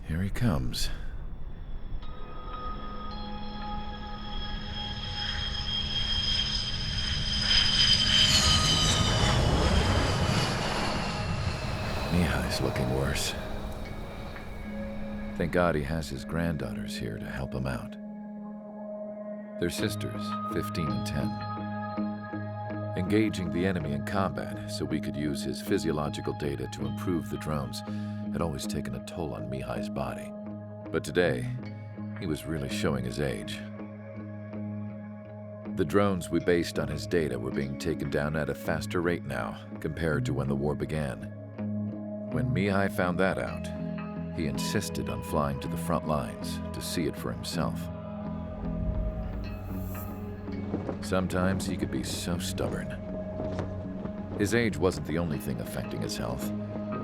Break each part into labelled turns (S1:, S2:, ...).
S1: Here he comes. Mihai's looking worse. Thank God he has his granddaughters here to help him out. They're sisters, 15 and 10. Engaging the enemy in combat so we could use his physiological data to improve the drones had always taken a toll on Mihai's body. But today, he was really showing his age. The drones we based on his data were being taken down at a faster rate now compared to when the war began. When Mihai found that out, he insisted on flying to the front lines to see it for himself. Sometimes he could be so stubborn. His age wasn't the only thing affecting his health.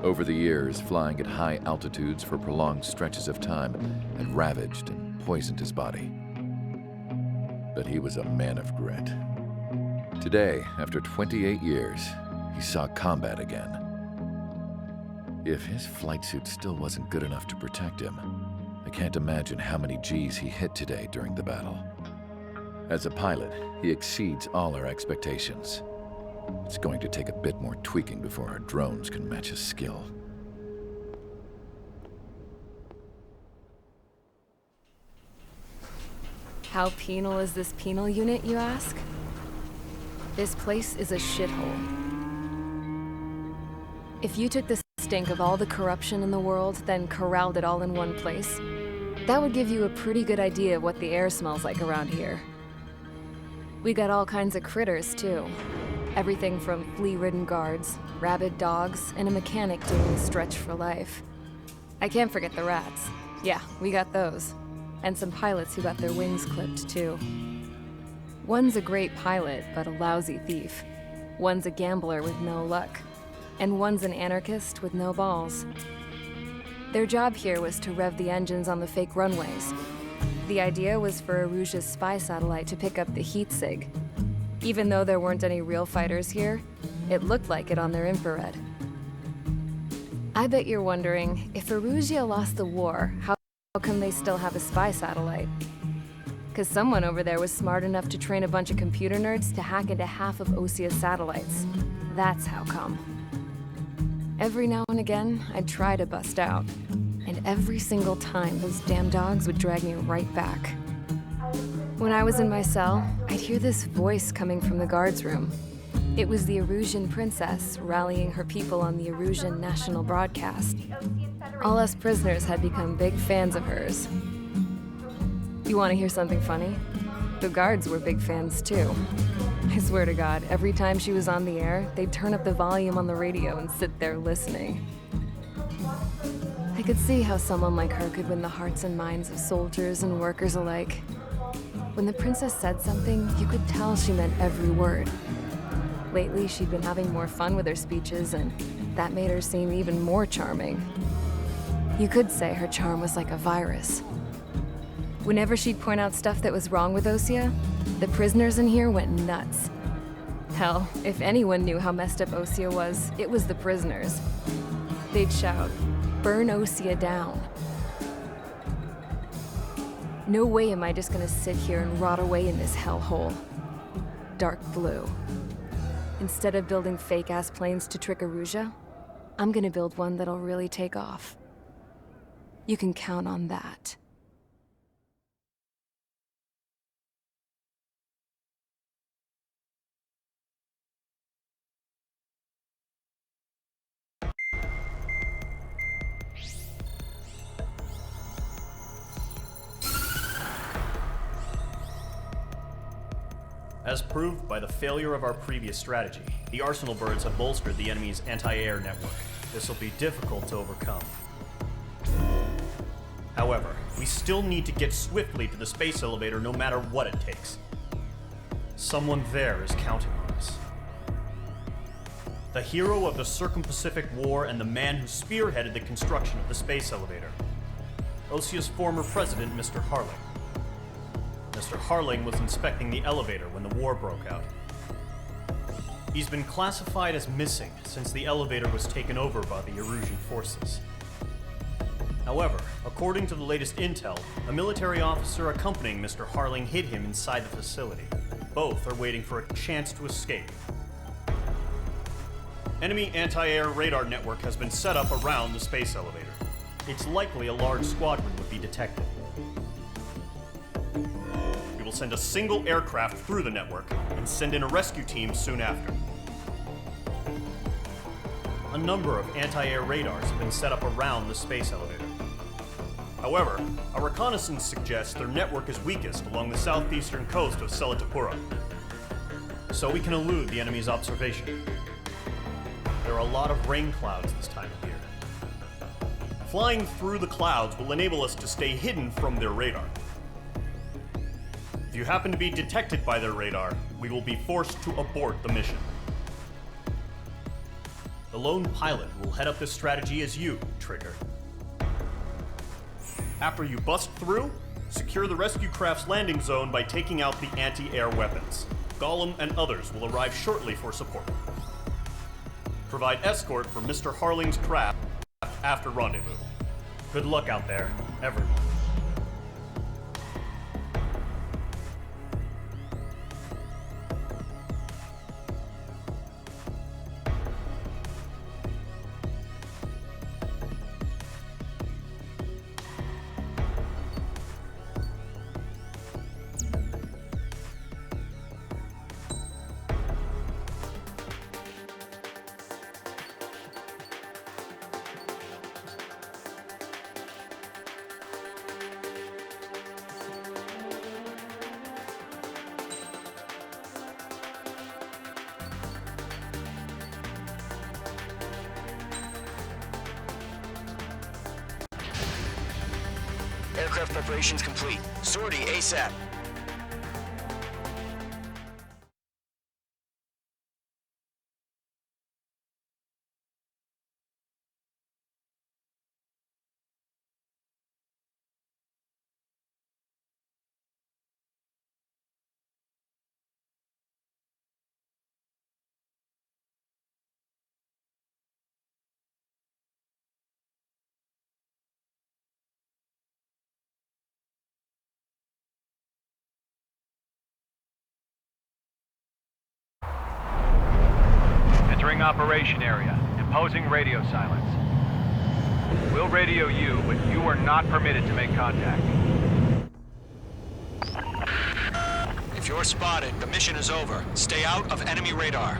S1: Over the years, flying at high altitudes for prolonged stretches of time had ravaged and poisoned his body. But he was a man of grit. Today, after 28 years, he saw combat again. If his flight suit still wasn't good enough to protect him, I can't imagine how many Gs he hit today during the battle. As a pilot, he exceeds all our expectations. It's going to take a bit more tweaking before our drones can match his skill.
S2: How penal is this penal unit, you ask? This place is a shithole. If you took the stink of all the corruption in the world, then corralled it all in one place, that would give you a pretty good idea of what the air smells like around here. We got all kinds of critters, too. Everything from flea-ridden guards, rabid dogs, and a mechanic doing the stretch for life. I can't forget the rats. Yeah, we got those. And some pilots who got their wings clipped, too. One's a great pilot, but a lousy thief. One's a gambler with no luck. And one's an anarchist with no balls. Their job here was to rev the engines on the fake runways. The idea was for Aruja's spy satellite to pick up the heat sig. Even though there weren't any real fighters here, it looked like it on their infrared. I bet you're wondering, if Aruja lost the war, how come they still have a spy satellite? Because someone over there was smart enough to train a bunch of computer nerds to hack into half of Osia's satellites. That's how come. Every now and again, I'd try to bust out. And every single time, those damn dogs would drag me right back. When I was in my cell, I'd hear this voice coming from the guards room. It was the Erusian princess rallying her people on the Erusian national broadcast. All us prisoners had become big fans of hers. You want to hear something funny? The guards were big fans too. I swear to God, every time she was on the air, they'd turn up the volume on the radio and sit there listening. I could see how someone like her could win the hearts and minds of soldiers and workers alike. When the princess said something, you could tell she meant every word. Lately, she'd been having more fun with her speeches, and that made her seem even more charming. You could say her charm was like a virus. Whenever she'd point out stuff that was wrong with Osia, the prisoners in here went nuts. Hell, if anyone knew how messed up Osia was, it was the prisoners. They'd shout, "Burn Osia down." No way am I just gonna sit here and rot away in this hellhole. Dark blue. Instead of building fake-ass planes to trick Aruja, I'm gonna build one that'll really take off. You can count on that.
S3: As proved by the failure of our previous strategy, the Arsenal birds have bolstered the enemy's anti-air network. This will be difficult to overcome. However, we still need to get swiftly to the space elevator no matter what it takes. Someone there is counting on us. The hero of the Circum-Pacific War and the man who spearheaded the construction of the space elevator. Osia's former president, Mr. Harling. Mr. Harling was inspecting the elevator when the war broke out. He's been classified as missing since the elevator was taken over by the Erusian forces. However, according to the latest intel, a military officer accompanying Mr. Harling hid him inside the facility. Both are waiting for a chance to escape. Enemy anti-air radar network has been set up around the space elevator. It's likely a large squadron would be detected. We will send a single aircraft through the network and send in a rescue team soon after. A number of anti-air radars have been set up around the space elevator. However, our reconnaissance suggests their network is weakest along the southeastern coast of Selatapura, so we can elude the enemy's observation. There are a lot of rain clouds this time of year. Flying through the clouds will enable us to stay hidden from their radar. If you happen to be detected by their radar, we will be forced to abort the mission. The lone pilot will head up this strategy as you, Trigger. After you bust through, secure the rescue craft's landing zone by taking out the anti-air weapons. Gollum and others will arrive shortly for support. Provide escort for Mr. Harling's craft after rendezvous. Good luck out there, everyone.
S4: Aircraft preparations complete. Sortie ASAP.
S5: Entering operation area. Imposing radio silence. We'll radio you, but you are not permitted to make contact.
S4: If you're spotted, the mission is over. Stay out of enemy radar.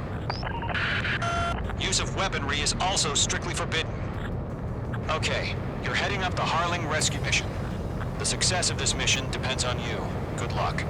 S4: Use of weaponry is also strictly forbidden. Okay, you're heading up the Harling rescue mission. The success of this mission depends on you. Good luck.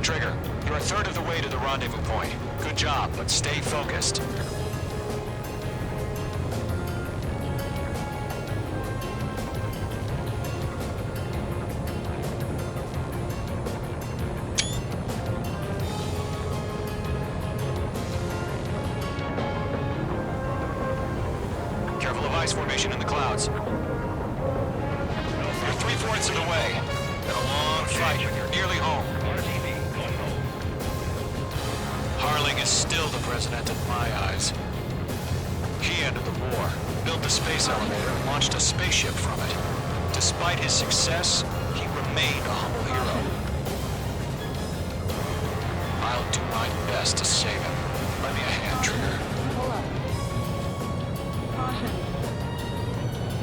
S4: Trigger, you're a third of the way to the rendezvous point. Good job, but stay focused. Careful of ice formation in the clouds. You're 3/4 of the way. Been a long fight, but you're nearly home. Harling is still the president in my eyes. He ended the war, built the space elevator, and launched a spaceship from it. Despite his success, he remained a humble hero. I'll do my best to save him. Lend me a hand, Trigger.
S6: Pull up. Caution.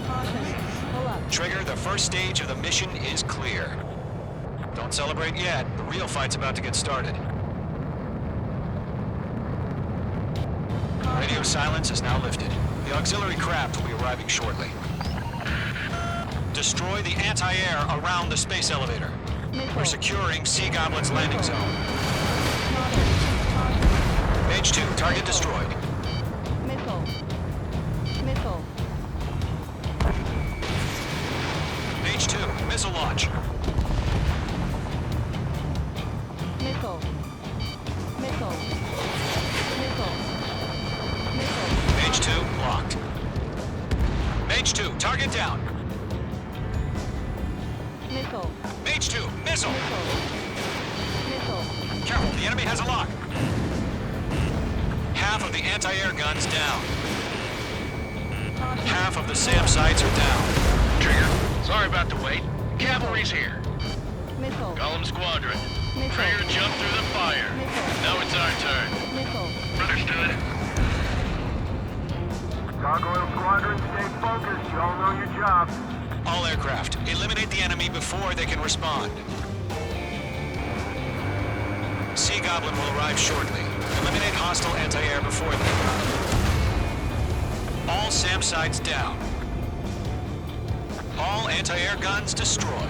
S6: Caution. Pull up.
S4: Trigger, the first stage of the mission is clear. Don't celebrate yet. The real fight's about to get started. Radio silence is now lifted. The auxiliary craft will be arriving shortly. Destroy the anti-air around the space elevator. We're securing Sea Goblin's landing zone. Page 2, target destroyed.
S6: Missile. Missile.
S4: Page 2, missile launch.
S6: Missile. Missile. Missile. Missile.
S4: Page 2, blocked. Page 2, target down.
S6: Missile.
S4: Page 2, missile.
S6: Missile.
S4: Careful, the enemy has a lock. Half of the anti-air guns down.
S6: Caution.
S4: Half of the SAM sites are down.
S7: Trigger, sorry about the wait. Cavalry's here.
S6: Missile.
S7: Golem Squadron.
S6: Missile.
S7: Trigger jumped through the fire.
S6: Missile.
S7: Now it's our turn.
S6: Missile.
S7: Understood.
S8: Gargoyle Squadron, stay focused. You all know your job.
S4: All aircraft, eliminate the enemy before they can respond. Sea Goblin will arrive shortly. Eliminate hostile anti-air before they arrive. All SAM sites down. All anti-air guns destroyed.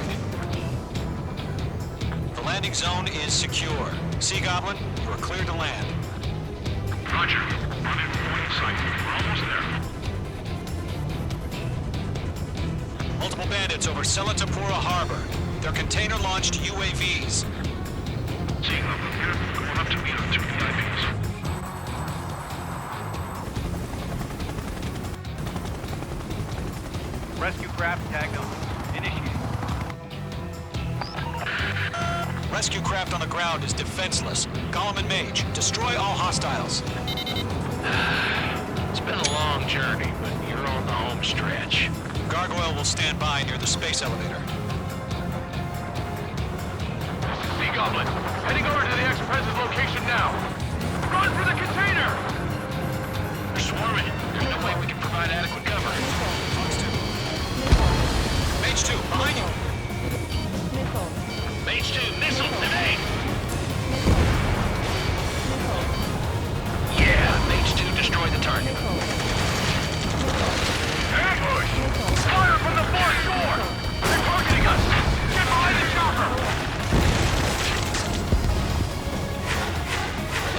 S4: The landing zone is secure. Sea Goblin, you are cleared to land.
S7: Roger. On in point sight. We're almost there.
S4: Multiple bandits over Selatapura Harbor. They're container-launched UAVs.
S7: Seeing them here. Going up to meet our two VIPs.
S5: Rescue craft tagged on. Initiate.
S4: Rescue craft on the ground is defenseless. Golem and Mage, destroy all hostiles.
S7: It's been a long journey, but you're on the home stretch.
S4: Gargoyle will stand by near the space elevator.
S7: Sea Goblin, heading over to the ex-president's location now. Run for the container! They're swarming. There's no way we can provide adequate cover.
S4: Fox 2. Mage 2, behind you.
S6: Missile.
S7: Mage 2, missile today! Yeah, Mage 2 destroyed the target. Ambush! Fire from the far shore! They're targeting us! Get behind the chopper!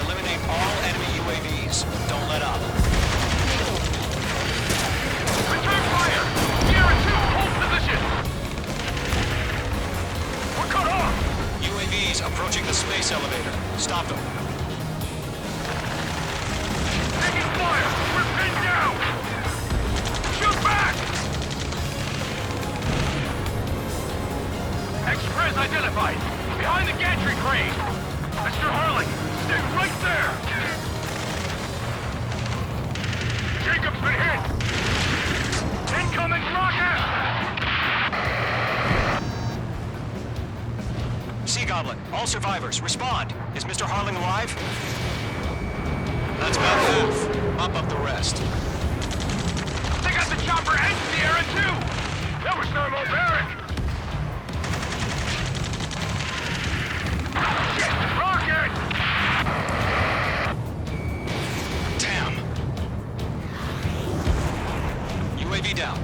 S4: Eliminate all enemy UAVs. Don't let up.
S7: Return fire! Sierra 2, hold position! We're cut off!
S4: UAVs approaching the space elevator. Stop them.
S7: Taking fire! We're pinned down! Shoot back! Express identified! Behind the gantry crane! Mr. Harling, stay right there! Jacob's been hit! Incoming rocket!
S4: Sea Goblin, all survivors, respond. Is Mr. Harling alive? That's about half. Bump up the rest.
S7: They got the chopper and Sierra too! That was thermobaric! Shit! Rocket!
S4: Damn. UAV down.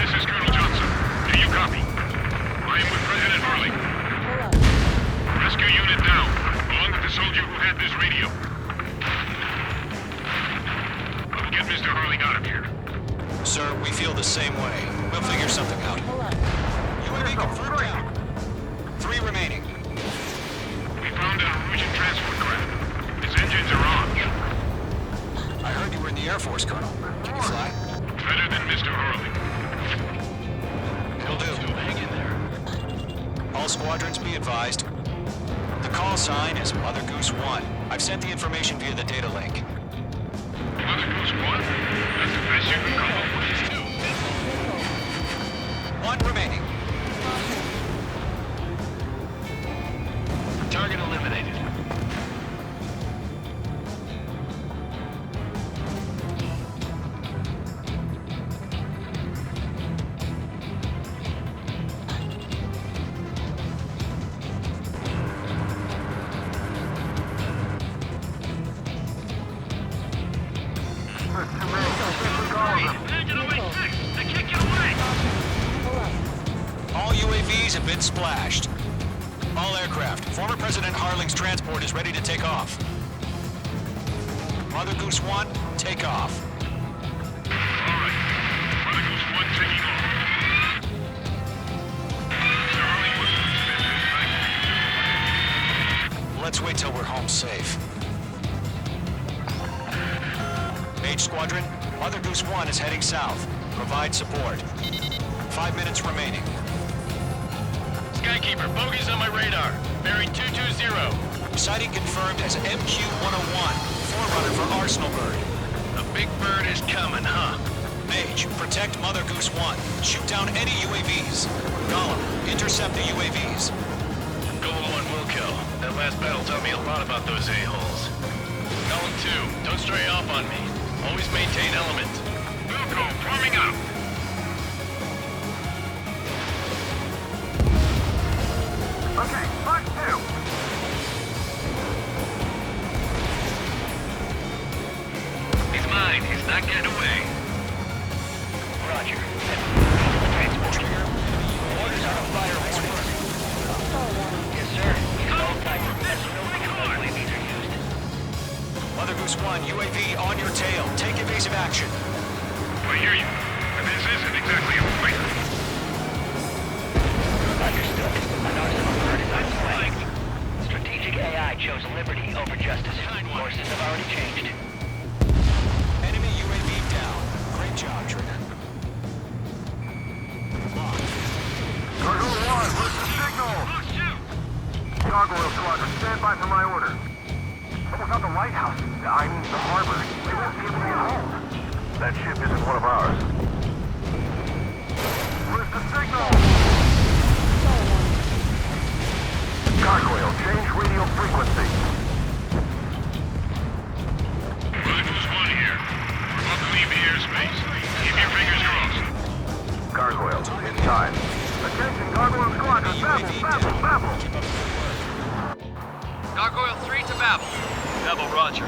S7: This is Colonel Johnson. Do you copy? I am with President Harling.
S6: Pull up.
S7: Rescue unit down, along with the soldier who had this radio. We'll get Mr. Harling out of here.
S4: Sir, we feel the same way. We'll figure something out.
S6: Pull up.
S4: UAV confirmed down. 3 remaining.
S7: We found a Norwegian transport craft. Its engines are on.
S4: I heard you were in the Air Force, Colonel. Can you fly?
S7: Better than Mr. Harling.
S4: It'll do.
S7: Hang in there.
S4: All squadrons be advised. The call sign is Mother Goose 1. I've sent the information via the data link.
S7: Mother Goose 1? That's the best you can come up with.
S4: 1 remaining.
S7: Target eliminated. Engine 086! They can't get away!
S6: Pull up.
S4: All UAVs have been splashed. All aircraft, former President Harling's transport is ready to take off. Mother Goose 1, take off.
S7: Alright. Mother Goose 1 taking off. Mr. Harling was
S4: Let's wait till we're home safe. Mage Squadron, Mother Goose 1 is heading south. Provide support. 5 minutes remaining.
S7: Skykeeper, bogeys on my radar. Bearing 220.
S4: Sighting confirmed as MQ-101, forerunner for Arsenal Bird.
S7: The big bird is coming, huh?
S4: Mage, protect Mother Goose 1. Shoot down any UAVs. Gollum, intercept the UAVs.
S7: Golem 1 will kill. That last battle taught me a lot about those a-holes. Golem 2, don't stray off on me. Always maintain element. Wilco, forming up.
S8: Okay, Mark 2.
S7: He's mine. He's not getting away.
S4: Roger. Trigger. Orders on a fire warning. Yes, sir. Mother Goose 1, UAV on your tail. Take evasive action.
S7: I hear you. And this isn't exactly a fight.
S9: Understood. An Arsenal bird is on its way. Strategic AI chose liberty over justice. Courses have already changed.
S4: Enemy UAV down. Great job, Trigger.
S8: Gargoyle 1, where's the signal? Gargoyle Squadron, stand by for my order. Almost out the lighthouse. I mean the harbor. They won't be able to get home. That ship isn't one of ours. Where's the signal? Gargoyle, change radio frequency.
S7: Mother Goose 1 here. We're about to leave the airspace. Keep your fingers crossed.
S8: Gargoyle, inside. Attention, Gargoyle Squadron, babble.
S5: Gargoyle 3 to Babel. Babel, roger.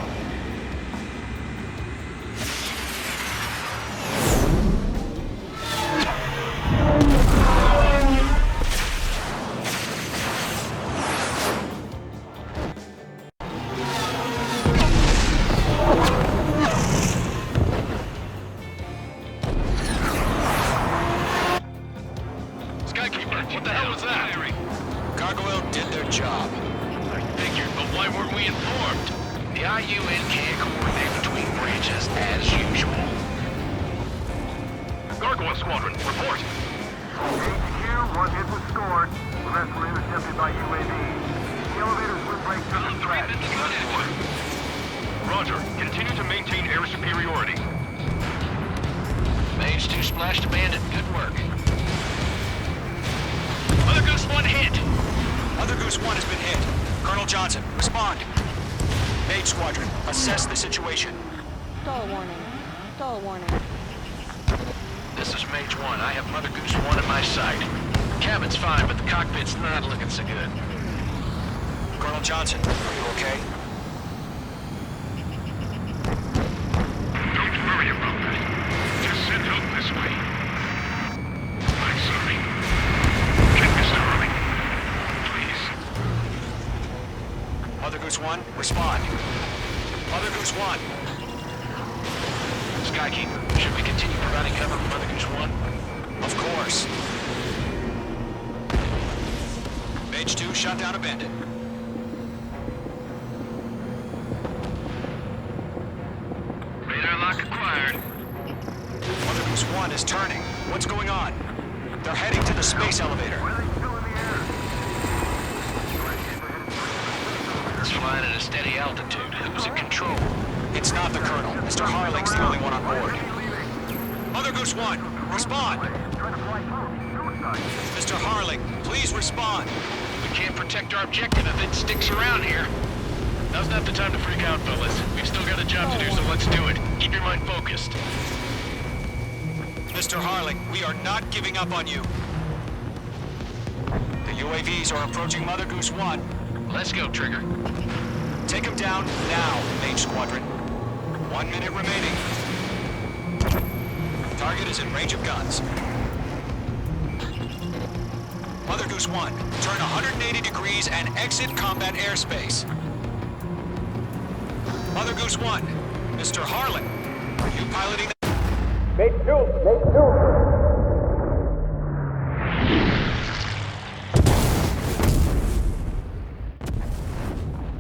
S7: Skykeeper, what the hell was that?
S4: Gargoyle did their job.
S7: I figured, but why weren't we informed?
S9: The IUN can't coordinate between branches as usual.
S7: Gargoyle Squadron, report.
S8: HQ, one hit was scored. The rest were intercepted by UAV. The elevators will break through the threat.
S7: Roger. Continue to maintain air superiority.
S9: Mage 2 splashed abandoned. Good work.
S7: Mother Goose 1 hit.
S4: Mother Goose 1 has been hit. Colonel Johnson, respond. Mage Squadron, assess the situation.
S6: Stall warning. Stall warning.
S9: This is Mage 1. I have Mother Goose 1 in my sight. Cabin's fine, but the cockpit's not looking so good.
S4: Colonel Johnson, are you okay?
S7: Don't worry about that. Just send help this way. I'm sorry. Get Mr. Harling. Please.
S4: Mother Goose 1, respond. Mother Goose 1.
S9: Skykeeper, should we continue providing cover for Mother Goose 1?
S4: Of course. Mage 2 shot down a bandit.
S7: Radar lock acquired.
S4: Mother Goose 1 is turning. What's going on? They're heading to the space elevator.
S8: Why are they still in the air?
S9: It's flying at a steady altitude. Who's in control?
S4: It's not the Colonel. Mr. Harling's the only one on board. Mother Goose 1, respond.
S8: Trying to fly through. Suicide.
S4: Mr. Harling, please respond.
S9: We can't protect our objective if it sticks around here.
S7: Now's not the time to freak out, fellas. We've still got a job to do, so let's do it. Keep your mind focused.
S4: Mr. Harling, we are not giving up on you. The UAVs are approaching Mother Goose 1.
S9: Let's go, Trigger.
S4: Take them down now, Mage Squadron. 1 minute remaining. Target is in range of guns. Mother Goose 1. Turn 180 degrees and exit combat airspace. Mother Goose 1, Mr. Harlan, are you piloting the...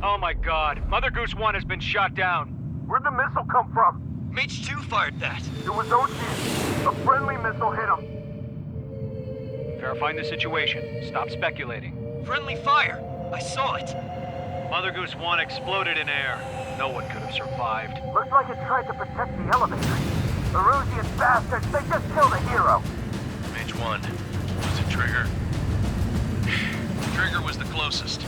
S5: Oh my god, Mother Goose 1 has been shot down.
S8: Where'd the missile come from?
S4: Mage 2 fired that.
S8: It was Ocean. A friendly missile hit him.
S5: Verifying the situation. Stop speculating.
S4: Friendly fire. I saw it.
S5: Mother Goose 1 exploded in air. No one could have survived.
S8: Looks like it tried to protect the elevator. Erusian bastards, they just killed a hero.
S7: Mage 1. Was it Trigger? Trigger was the closest.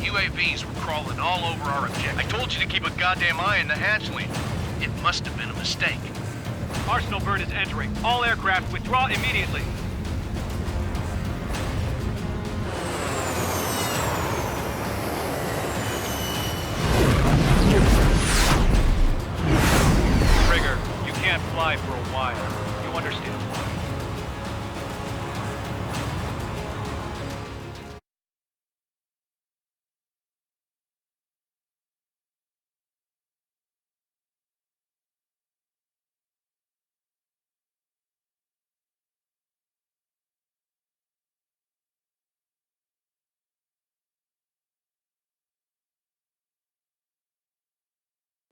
S7: UAVs were crawling all over our objective. I told you to keep a goddamn eye on the hatchling. It must have been a mistake.
S5: Arsenal bird is entering. All aircraft withdraw immediately. Trigger, you can't fly for a while. You understand why?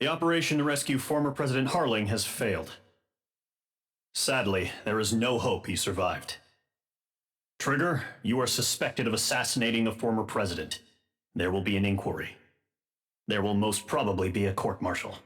S3: The operation to rescue former President Harling has failed. Sadly, there is no hope he survived. Trigger, you are suspected of assassinating the former president. There will be an inquiry. There will most probably be a court-martial.